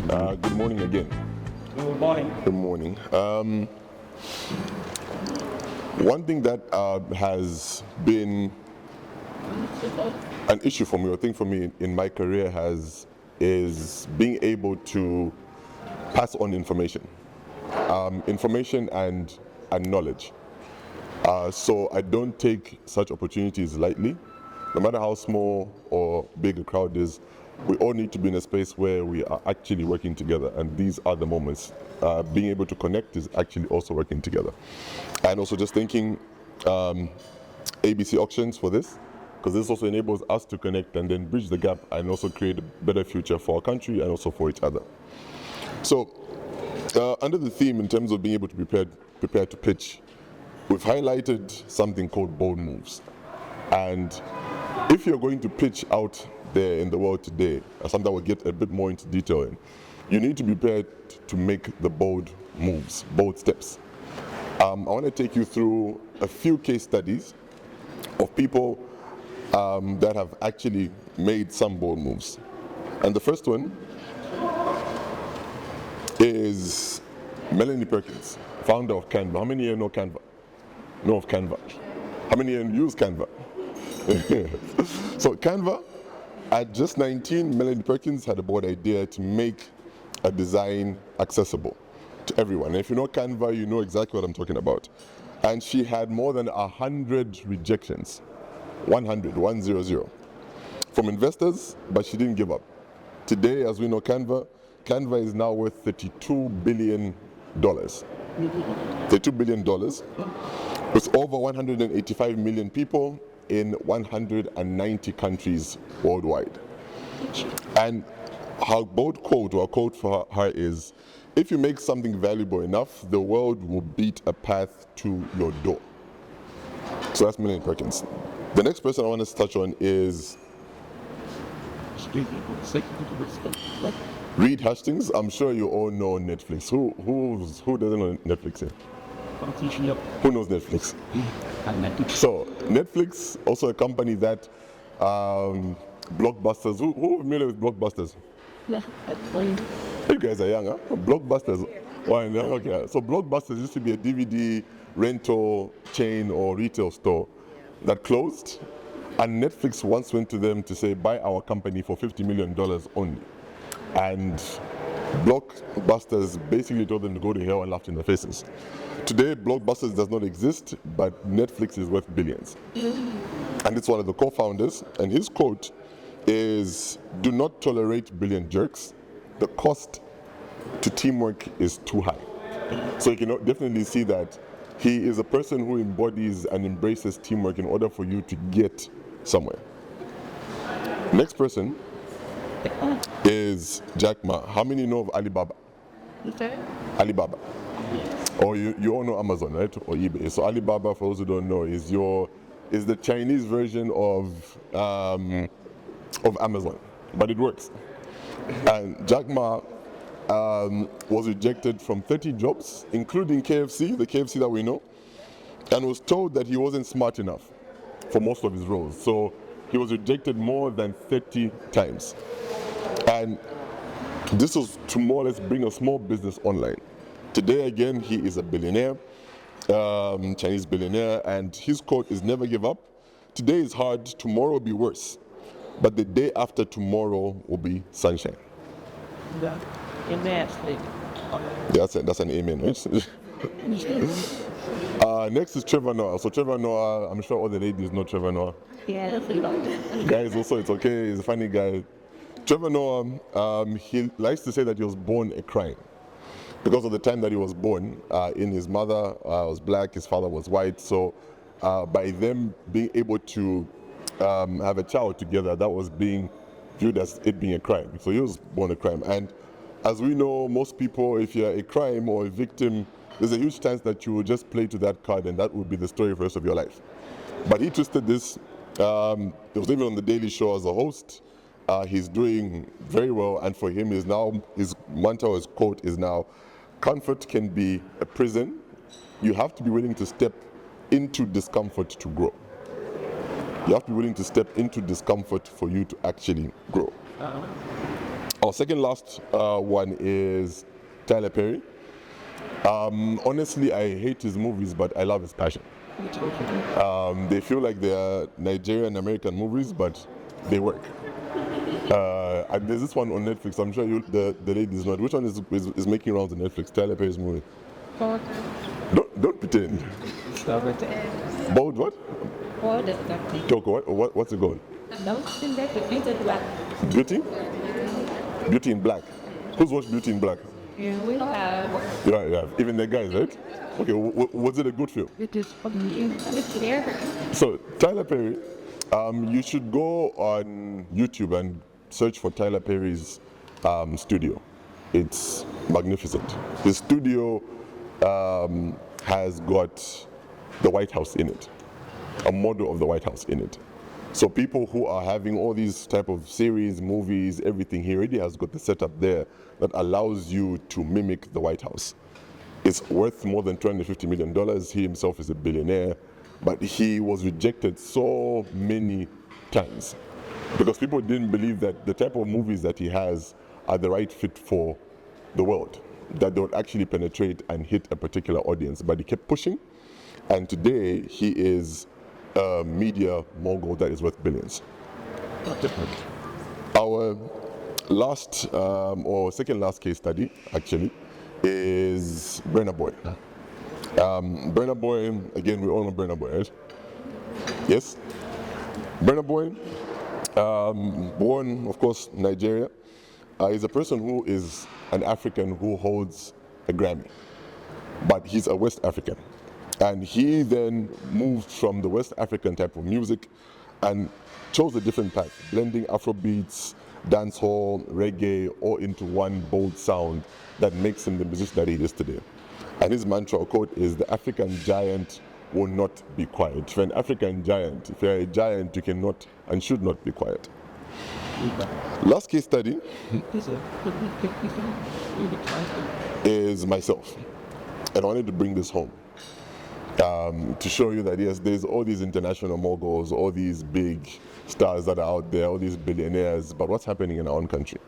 Good morning again. Good morning. Good morning. One thing that has been an issue for me, or thing for me in my career is being able to pass on information, information and knowledge. So I don't take such opportunities lightly. No matter how small or big a crowd is, we all need to be in a space where we are actually working together, and these are the moments. Being able to connect is actually also working together. And also just thinking ABC auctions for this, because this also enables us to connect and then bridge the gap and also create a better future for our country and also for each other. So under the theme, in terms of being able to prepare to pitch, we've highlighted something called bold moves. And if you're going to pitch out there in the world today, something we'll get a bit more into detail in, you need to be prepared to make the bold moves, bold steps. I want to take you through a few case studies of people that have actually made some bold moves. And the first one is Melanie Perkins, founder of Canva. How many here know Canva? Know of Canva? How many here use Canva? So Canva, at just 19, Melanie Perkins had a bold idea to make a design accessible to everyone. And if you know Canva, you know exactly what I'm talking about. And she had more than 100 rejections, 100 from investors, but she didn't give up. Today, as we know Canva is now worth $32 billion. $32 billion, with over 185 million people in 190 countries worldwide. And her bold quote, or a quote for her is, if you make something valuable enough, the world will beat a path to your door. So that's Melanie Perkins. The next person I want to touch on is Reed Hastings. I'm sure you all know Netflix. Who doesn't know Netflix here? Who knows Netflix? So Netflix, also a company that Blockbusters. Who familiar with Blockbusters? You guys are young, huh? Blockbusters. Okay. So Blockbusters used to be a DVD rental chain or retail store that closed, and Netflix once went to them to say, buy our company for $50 million only. And Blockbusters basically told them to go to hell and laughed in their faces. Today, Blockbusters does not exist, but Netflix is worth billions. And it's one of the co-founders, and his quote is, do not tolerate brilliant jerks. The cost to teamwork is too high. So you can definitely see that he is a person who embodies and embraces teamwork in order for you to get somewhere. Next person is Jack Ma. How many know of Alibaba? Okay. Alibaba. Or you all know Amazon, right? Or eBay. So Alibaba, for those who don't know, is the Chinese version of Amazon, but it works. And Jack Ma was rejected from 30 jobs, including KFC, the KFC that we know, and was told that he wasn't smart enough for most of his roles. So he was rejected more than 30 times. And this was to more or less bring a small business online. Today, again, he is a billionaire, Chinese billionaire, and his quote is never give up. Today is hard, tomorrow will be worse, but the day after tomorrow will be sunshine. That's an amen, right? Next is Trevor Noah. So Trevor Noah, I'm sure all the ladies know Trevor Noah. Yeah. Guys, also, it's okay, he's a funny guy. Trevor Noah, he likes to say that he was born a crime. Because of the time that he was born, his mother was black, his father was white, so by them being able to have a child together, that was being viewed as it being a crime. So he was born a crime. And as we know, most people, if you're a crime or a victim, there's a huge chance that you will just play to that card and that would be the story for the rest of your life. But he twisted this. He was even on the Daily Show as a host. He's doing very well, and for him, his mantra, his quote is now, comfort can be a prison. You have to be willing to step into discomfort to grow. You have to be willing to step into discomfort for you to actually grow. Our second last one is Tyler Perry. Honestly, I hate his movies, but I love his passion. They feel like they are Nigerian American movies, but they work. And there's this one on Netflix. I'm sure the ladies know it. Which one is making rounds on Netflix? Tyler Perry's movie. Don't pretend. Bold what? Toko, what's it called? Beauty? Beauty in Black. Who's watched Beauty in Black? Yeah, we have. Yeah. Even the guys, right? Okay, was it a good film? It is there. So, Tyler Perry, you should go on YouTube and search for Tyler Perry's studio. It's magnificent. The studio has got the White House in it, a model of the White House in it. So people who are having all these type of series, movies, everything, he already has got the setup there that allows you to mimic the White House. It's worth more than $250 million. He himself is a billionaire, but he was rejected so many times because people didn't believe that the type of movies that he has are the right fit for the world, that they would actually penetrate and hit a particular audience. But he kept pushing, and today he is a media mogul that is worth billions. Our last or second last case study actually is Burna Boy. Burna Boy, again, we all know Burna Boy, right? Yes? Burna Boy, born, of course, Nigeria, is a person who is an African who holds a Grammy, but he's a West African. And he then moved from the West African type of music and chose a different path, blending Afrobeats, dancehall, reggae, all into one bold sound that makes him the musician that he is today. And his mantra or quote is, "The African giant will not be quiet." If you're an African giant, if you're a giant, you cannot and should not be quiet. Last case study is myself. And I wanted to bring this home to show you that yes, there's all these international moguls, all these big stars that are out there, all these billionaires, but what's happening in our own country?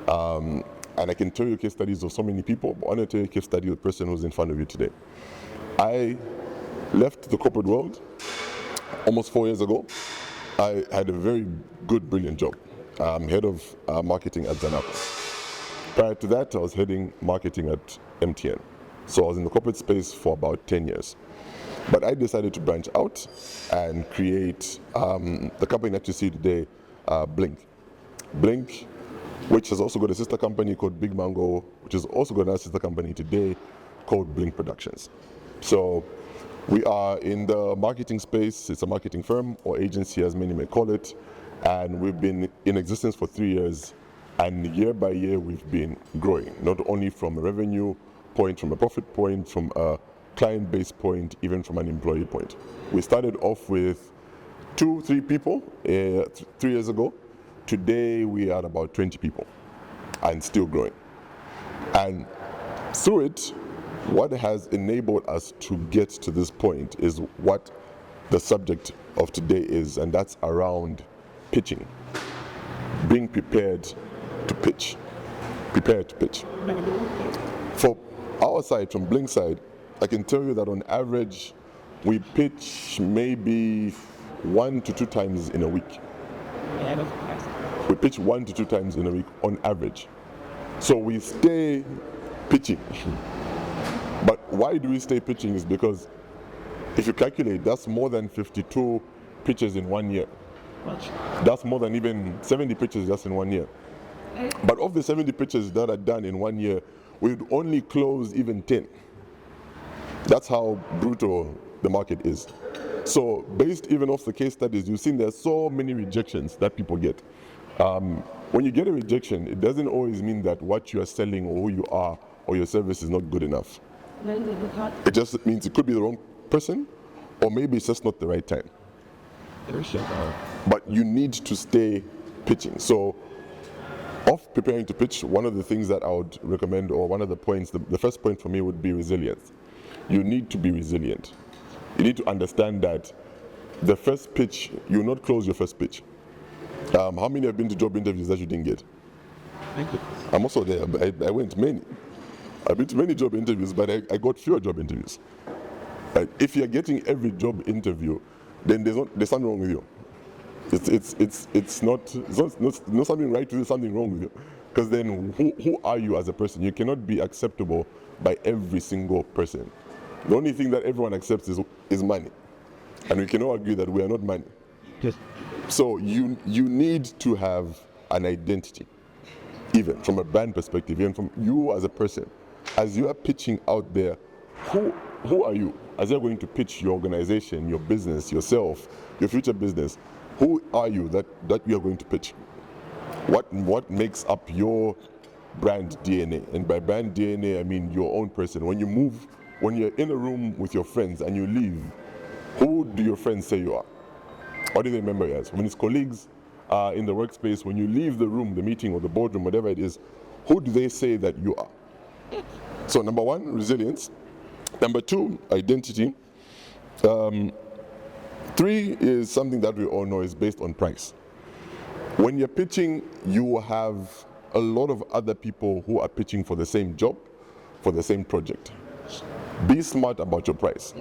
And I can tell you case studies of so many people, but I want to tell you a case study of the person who's in front of you today. I left the corporate world almost 4 years ago. I had a very good, brilliant job. Head of marketing at Zanapa. Prior to that, I was heading marketing at MTN. So I was in the corporate space for about 10 years. But I decided to branch out and create the company that you see today, Blink. Blink, which has also got a sister company called Big Mango, which has also got a sister company today called Blink Productions. So we are in the marketing space. It's a marketing firm or agency, as many may call it. And we've been in existence for 3 years. And year by year, we've been growing, not only from a revenue point, from a profit point, from a client base point, even from an employee point. We started off with 2-3 people 3 years ago. Today we are about 20 people and still growing. And through it, what has enabled us to get to this point is what the subject of today is, and that's around pitching. Being prepared to pitch. Prepared to pitch. For our side, from Blink side, I can tell you that on average, we pitch maybe 1 to 2 times in a week. We pitch 1 to 2 times in a week on average. So we stay pitching. But why do we stay pitching is because if you calculate, that's more than 52 pitches in 1 year. That's more than even 70 pitches just in 1 year. But of the 70 pitches that are done in 1 year, we'd only close even 10. That's how brutal the market is. So based even off the case studies, you've seen there's so many rejections that people get. When you get a rejection, it doesn't always mean that what you are selling or who you are or your service is not good enough. It just means it could be the wrong person, or maybe it's just not the right time. But you need to stay pitching. So of preparing to pitch, one of the things that I would recommend, or one of the points, the first point for me would be resilience. You need to be resilient. You need to understand that the first pitch, you will not close your first pitch. How many have been to job interviews that you didn't get? I'm also there, but I went many. I've been to many job interviews, but I got fewer job interviews. If you're getting every job interview, then there's something wrong with you. It's not something right with you, something wrong with you. Because then who are you as a person? You cannot be acceptable by every single person. The only thing that everyone accepts is money. And we can all agree that we are not money. Yes. So you need to have an identity, even from a brand perspective, even from you as a person. As you are pitching out there, who are you? As you're going to pitch your organization, your business, yourself, your future business, who are you that you are going to pitch? What makes up your brand DNA? And by brand DNA, I mean your own person. When you're in a room with your friends and you leave, who do your friends say you are? What do they remember you as? When it's colleagues in the workspace, when you leave the room, the meeting or the boardroom, whatever it is, who do they say that you are? So number one, resilience. Number two, identity. Three is something that we all know is based on price. When you're pitching, you have a lot of other people who are pitching for the same job, for the same project. Be smart about your price.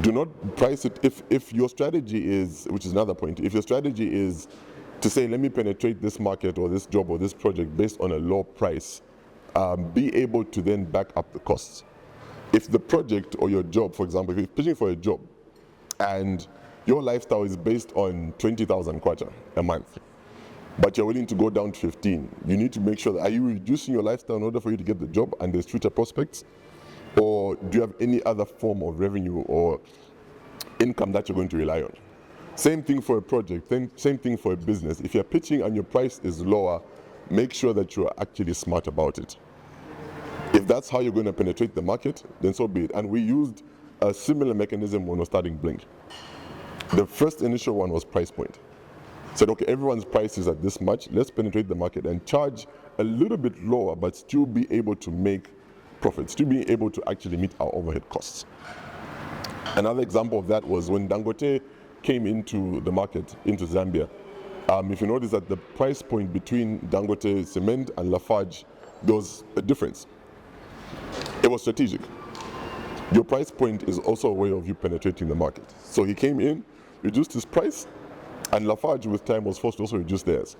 Do not price it if your strategy is, which is another point, if your strategy is to say, let me penetrate this market or this job or this project based on a low price, be able to then back up the costs. If the project or your job, for example, if you're pitching for a job and your lifestyle is based on 20,000 kwacha a month, but you're willing to go down to 15, you need to make sure that, are you reducing your lifestyle in order for you to get the job and there's future prospects? Or do you have any other form of revenue or income that you're going to rely on? Same thing for a project, same thing for a business. If you're pitching and your price is lower, make sure that you're actually smart about it. If that's how you're going to penetrate the market, then so be it. And we used a similar mechanism when we were starting Blink. The first initial one was price point. Said, okay, everyone's price is at this much, let's penetrate the market and charge a little bit lower, but still be able to make profits, still be able to actually meet our overhead costs. Another example of that was when Dangote came into the market, into Zambia. If you notice that the price point between Dangote Cement and Lafarge, there was a difference. It was strategic. Your price point is also a way of you penetrating the market. So he came in, reduced his price, and Lafarge with time was forced to also reduce theirs.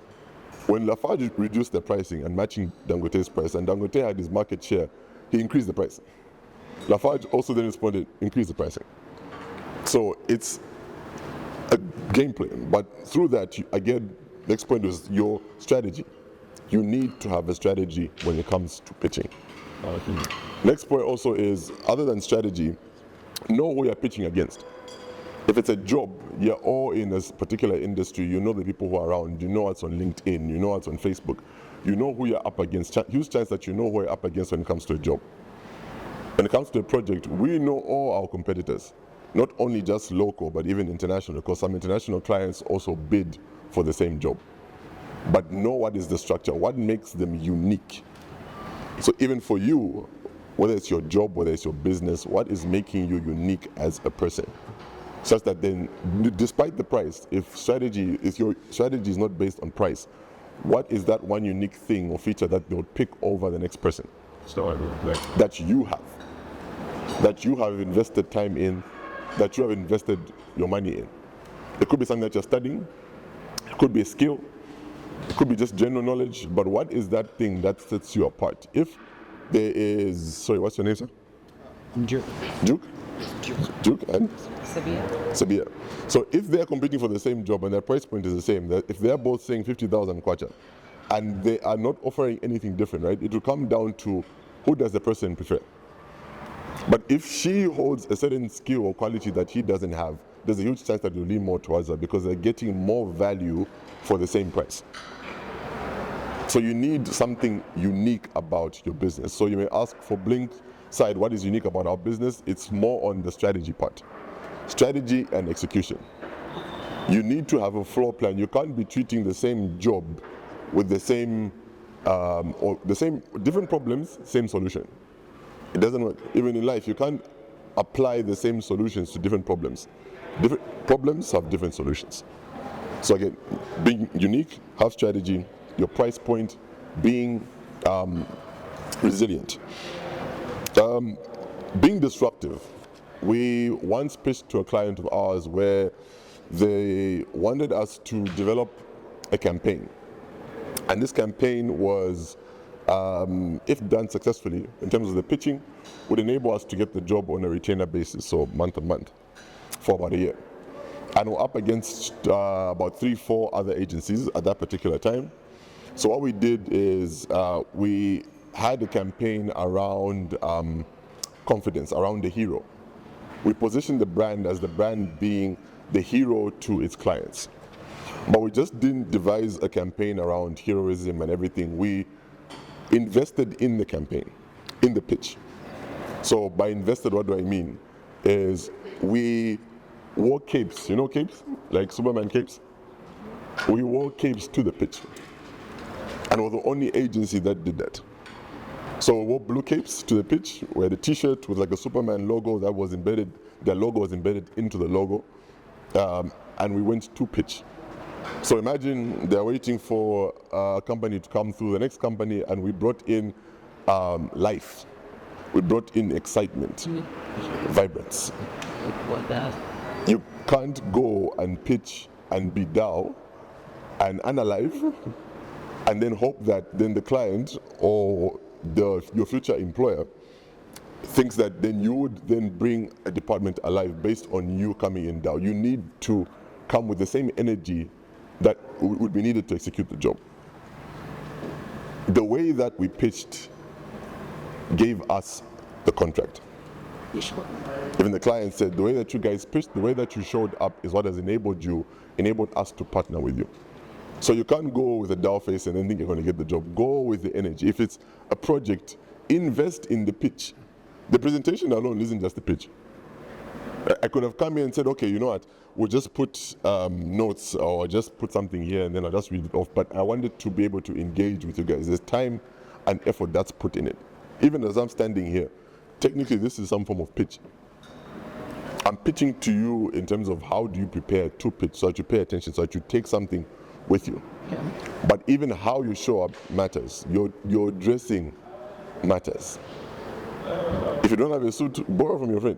When Lafarge reduced their pricing and matching Dangote's price, and Dangote had his market share, he increased the price. Lafarge also then responded, increase the pricing. So it's a game plan, but through that, again, the next point is your strategy. You need to have a strategy when it comes to pitching. Next point also is, other than strategy, know who you're pitching against. If it's a job, you're all in a particular industry, you know the people who are around, you know what's on LinkedIn, you know what's on Facebook, you know who you're up against. Huge chance that you know who you're up against when it comes to a job. When it comes to a project, we know all our competitors, not only just local, but even international, because some international clients also bid for the same job. But know what is the structure, what makes them unique. So even for you, whether it's your job, whether it's your business, what is making you unique as a person? Such that then, despite the price, if your strategy is not based on price, what is that one unique thing or feature that they'll pick over the next person? That you have invested time in, that you have invested your money in. It could be something that you're studying, it could be a skill, it could be just general knowledge, but what is that thing that sets you apart? If there is, sorry, what's your name, sir? Duke. Duke? Duke and? Zambia. So if they're competing for the same job and their price point is the same, that if they're both saying 50,000 kwacha and they are not offering anything different, right? It will come down to who does the person prefer. But if she holds a certain skill or quality that he doesn't have, there's a huge chance that you'll lean more towards her because they're getting more value for the same price. So you need something unique about your business. So you may ask for Blink side, what is unique about our business? It's more on the strategy part. Strategy and execution. You need to have a floor plan. You can't be treating the same job with the same, different problems, same solution. It doesn't work. Even in life, you can't apply the same solutions to different problems. Different problems have different solutions. So again, being unique, have strategy, your price point, being resilient. Being disruptive. We once pitched to a client of ours where they wanted us to develop a campaign. And this campaign was, if done successfully, in terms of the pitching, would enable us to get the job on a retainer basis, so month to month, for about a year. And we're up against about 3-4 other agencies at that particular time. So what we did is we had a campaign around confidence, around the hero. We positioned the brand as the brand being the hero to its clients. But we just didn't devise a campaign around heroism and everything. We invested in the campaign, in the pitch. So by invested, what do I mean? Is we wore capes, you know capes? Like Superman capes? We wore capes to the pitch. And we're the only agency that did that. So we wore blue capes to the pitch, where the t-shirt with like a Superman logo that was embedded, their logo was embedded into the logo. And we went to pitch. So imagine they're waiting for a company to come through, the next company, and we brought in life. We brought in excitement, vibrance. You can't go and pitch and be dull and unalive and then hope that then the client or your future employer thinks that then you would then bring a department alive based on you coming in dull. You need to come with the same energy that would be needed to execute the job. The way that we pitched gave us the contract. Even the client said, the way that you guys pitched, the way that you showed up is what has enabled us to partner with you. So you can't go with a dull face and then think you're going to get the job. Go with the energy. If it's a project, invest in the pitch. The presentation alone isn't just the pitch. I could have come here and said, okay, you know what, we'll just put notes or just put something here and then I'll just read it off. But I wanted to be able to engage with you guys. There's time and effort that's put in it. Even as I'm standing here, technically this is some form of pitch. I'm pitching to you in terms of how do you prepare to pitch so that you pay attention, so that you take something with you. Yeah. But even how you show up matters. Your dressing matters. If you don't have a suit, borrow from your friend.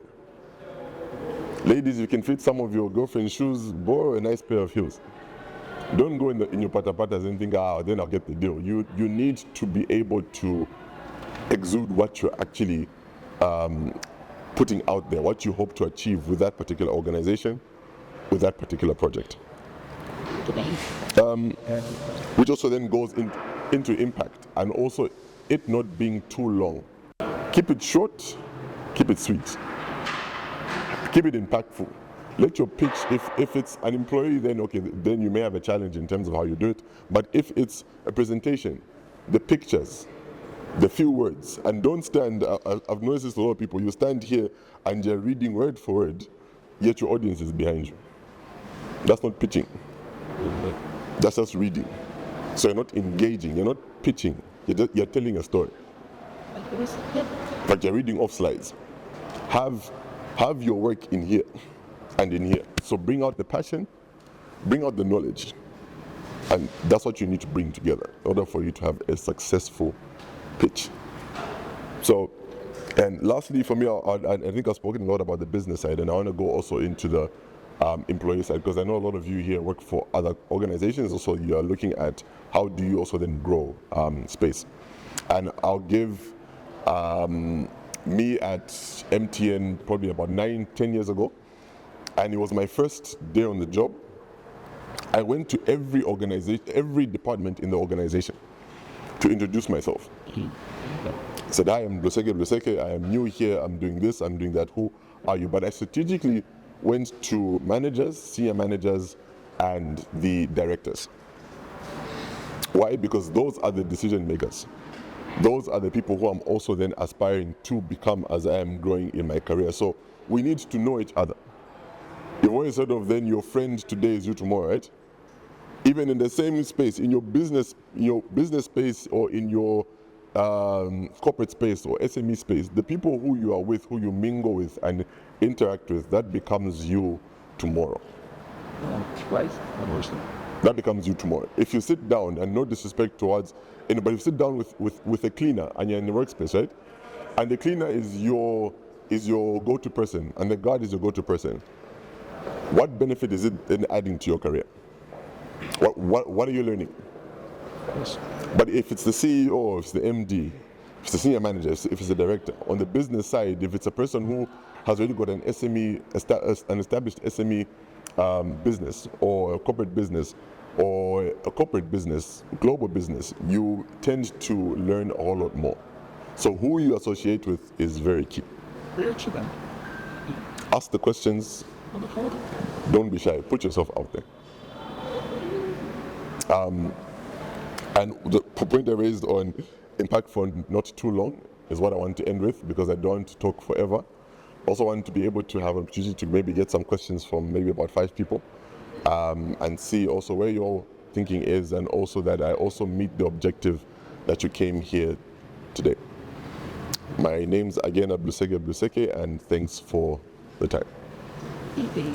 Ladies, you can fit some of your girlfriend's shoes, borrow a nice pair of heels. Don't go in your pata-patas and think, then I'll get the deal. You need to be able to exude what you're actually putting out there, what you hope to achieve with that particular organization, with that particular project. Which also then goes into impact, and also it not being too long. Keep it short, keep it sweet, keep it impactful. Let your pitch, if it's an employee, then okay, then you may have a challenge in terms of how you do it. But if it's a presentation, the pictures, the few words, and don't stand, I've noticed this a lot of people, you stand here and you're reading word for word, yet your audience is behind you. That's not pitching. That's just reading. So you're not engaging, you're not pitching, you're telling a story. But you're reading off slides. Have your work in here and in here. So bring out the passion, bring out the knowledge. And that's what you need to bring together in order for you to have a successful pitch. So, and lastly for me, I think I've spoken a lot about the business side, and I want to go also into the employee side, because I know a lot of you here work for other organizations. Also, you are looking at how do you also then grow space. And I'll give me at MTN probably about 9-10 years ago, and it was my first day on the job. I went to every organization, every department in the organization to introduce myself. I said, I am Bluseke Bluseke, I am new here, I'm doing this, I'm doing that, who are you? But I strategically went to managers, senior managers, and the directors. Why? Because those are the decision makers. Those are the people who I'm also then aspiring to become as I am growing in my career. So we need to know each other. You've always heard of then your friend today is you tomorrow, right? Even in the same space, in your business space, or in your corporate space or SME space, the people who you are with, who you mingle with and interact with, that becomes you tomorrow. That becomes you tomorrow. If you sit down, and no disrespect towards anybody, if you sit down with a cleaner and you're in the workspace, right? And the cleaner is your go-to person, and the guard is your go-to person. What benefit is it in adding to your career? What are you learning? Yes. But if it's the CEO, if it's the MD, if it's the senior manager, if it's the director, on the business side, if it's a person who has already got an SME, an established SME business, or a corporate business, or a corporate business, global business, you tend to learn a whole lot more. So who you associate with is very key. Reach them. Ask the questions. Don't be shy. Put yourself out there. And the point I raised on impact for not too long is what I want to end with, because I don't want to talk forever. Also want to be able to have an opportunity to maybe get some questions from maybe about 5 people, and see also where your thinking is, and also that I also meet the objective that you came here today. My name's again Bluseke Bluseke, and thanks for the time. Easy.